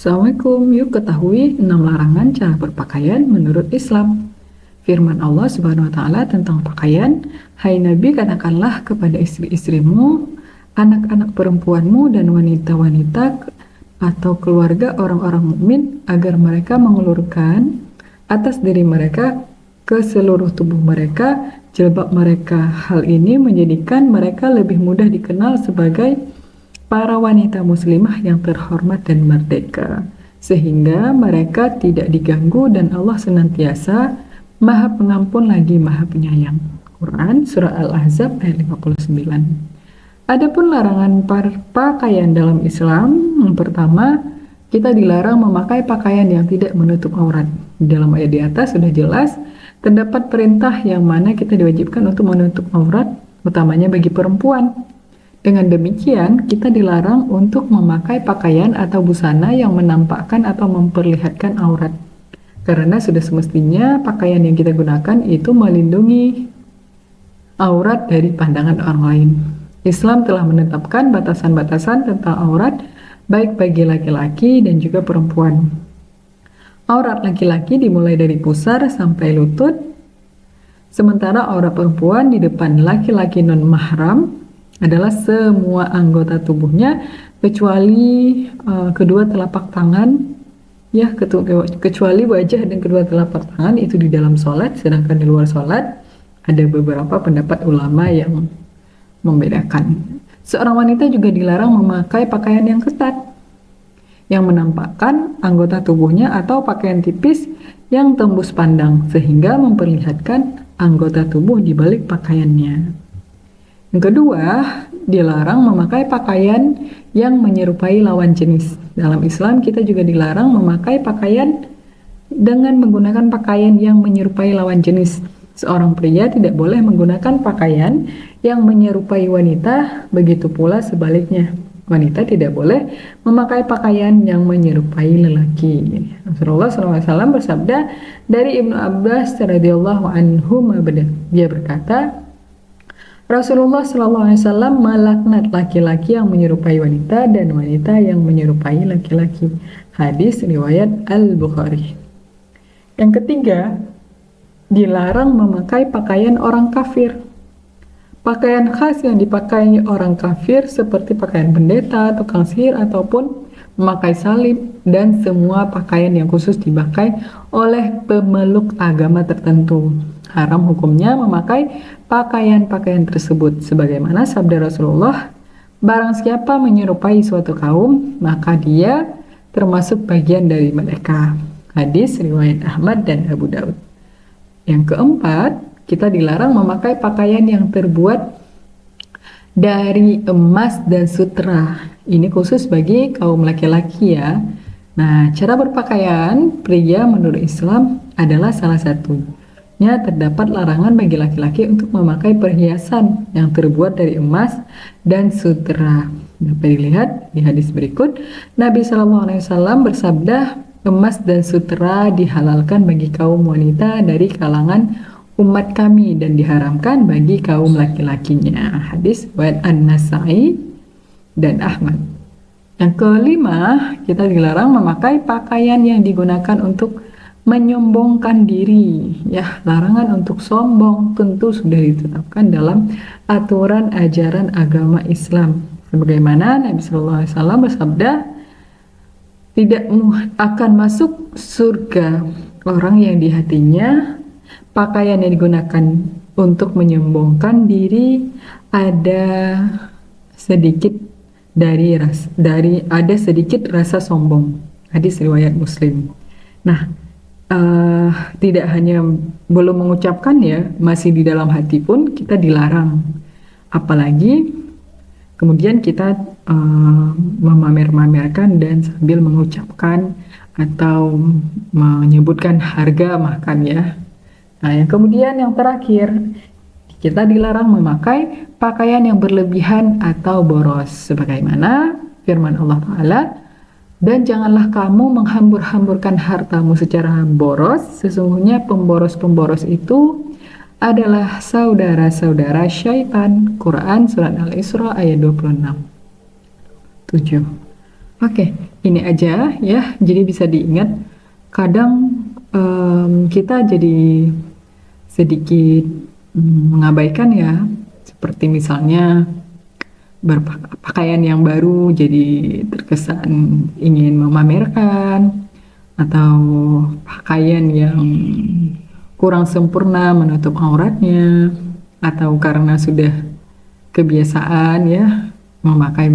Assalamualaikum, yuk ketahui 6 larangan cara berpakaian menurut Islam. Firman Allah Subhanahu wa Ta'ala tentang pakaian, "Hai Nabi, katakanlah kepada istri-istrimu, anak-anak perempuanmu, dan wanita-wanita atau keluarga orang-orang mukmin agar mereka mengulurkan atas diri mereka ke seluruh tubuh mereka jilbab mereka. Hal ini menjadikan mereka lebih mudah dikenal sebagai para wanita muslimah yang terhormat dan merdeka, sehingga mereka tidak diganggu dan Allah senantiasa Maha Pengampun lagi Maha Penyayang." Quran Surah Al-Ahzab ayat 59. Adapun larangan pakaian dalam Islam, yang pertama, kita dilarang memakai pakaian yang tidak menutup aurat. Di dalam ayat di atas sudah jelas, terdapat perintah yang mana kita diwajibkan untuk menutup aurat, utamanya bagi perempuan. Dengan demikian, kita dilarang untuk memakai pakaian atau busana yang menampakkan atau memperlihatkan aurat. Karena sudah semestinya pakaian yang kita gunakan itu melindungi aurat dari pandangan orang lain. Islam telah menetapkan batasan-batasan tentang aurat baik bagi laki-laki dan juga perempuan. Aurat laki-laki dimulai dari pusar sampai lutut, sementara aurat perempuan di depan laki-laki non-mahram adalah semua anggota tubuhnya kecuali kedua telapak tangan, ya, kecuali wajah dan kedua telapak tangan itu di dalam sholat, sedangkan di luar sholat ada beberapa pendapat ulama yang membedakan. Seorang wanita juga dilarang memakai pakaian yang ketat yang menampakkan anggota tubuhnya atau pakaian tipis yang tembus pandang sehingga memperlihatkan anggota tubuh di balik pakaiannya. Yang kedua, dilarang memakai pakaian yang menyerupai lawan jenis. Dalam Islam kita juga dilarang memakai pakaian dengan menggunakan pakaian yang menyerupai lawan jenis. Seorang pria tidak boleh menggunakan pakaian yang menyerupai wanita, begitu pula sebaliknya. Wanita tidak boleh memakai pakaian yang menyerupai lelaki. Rasulullah SAW bersabda dari Ibnu Abbas radhiyallahu anhu, dia berkata, Rasulullah SAW melaknat laki-laki yang menyerupai wanita dan wanita yang menyerupai laki-laki. Hadis riwayat Al-Bukhari. Yang ketiga, dilarang memakai pakaian orang kafir. Pakaian khas yang dipakai orang kafir seperti pakaian pendeta, tukang sihir, ataupun memakai salib, dan semua pakaian yang khusus dipakai oleh pemeluk agama tertentu. Haram hukumnya memakai pakaian-pakaian tersebut. Sebagaimana sabda Rasulullah, barang siapa menyerupai suatu kaum, maka dia termasuk bagian dari mereka. Hadis riwayat Ahmad dan Abu Daud. Yang keempat, kita dilarang memakai pakaian yang terbuat dari emas dan sutra. Ini khusus bagi kaum laki-laki ya. Nah, cara berpakaian pria menurut Islam adalah salah satunya terdapat larangan bagi laki-laki untuk memakai perhiasan yang terbuat dari emas dan sutra. Dapat dilihat di hadis berikut, Nabi SAW bersabda, emas dan sutra dihalalkan bagi kaum wanita dari kalangan umat kami dan diharamkan bagi kaum laki-lakinya. Hadis riwayat An-Nasa'i dan Ahmad. Yang kelima, kita dilarang memakai pakaian yang digunakan untuk menyombongkan diri. Ya, larangan untuk sombong tentu sudah ditetapkan dalam aturan ajaran agama Islam. Sebagaimana Nabi SAW bersabda, tidak akan masuk surga orang yang di hatinya pakaian yang digunakan untuk menyombongkan diri ada sedikit rasa sombong. Hadis riwayat Muslim. Nah, tidak hanya belum mengucapkan ya, masih di dalam hati pun kita dilarang. Apalagi kemudian kita memamer-mamerkan dan sambil mengucapkan atau menyebutkan harga makan ya. Nah, yang kemudian yang terakhir, kita dilarang memakai pakaian yang berlebihan atau boros. Sebagaimana firman Allah Ta'ala, dan janganlah kamu menghambur-hamburkan hartamu secara boros, sesungguhnya pemboros-pemboros itu adalah saudara-saudara syaitan. Quran Surat Al-Isra ayat 26. 7. Oke, ini aja ya, jadi bisa diingat. Kadang kita jadi sedikit mengabaikan ya, seperti misalnya berpakaian yang baru jadi terkesan ingin memamerkan, atau pakaian yang kurang sempurna menutup auratnya, atau karena sudah kebiasaan ya memakai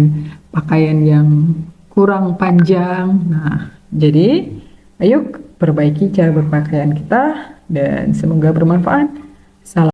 pakaian yang kurang panjang. Nah, jadi ayo perbaiki cara berpakaian kita dan semoga bermanfaat. Salam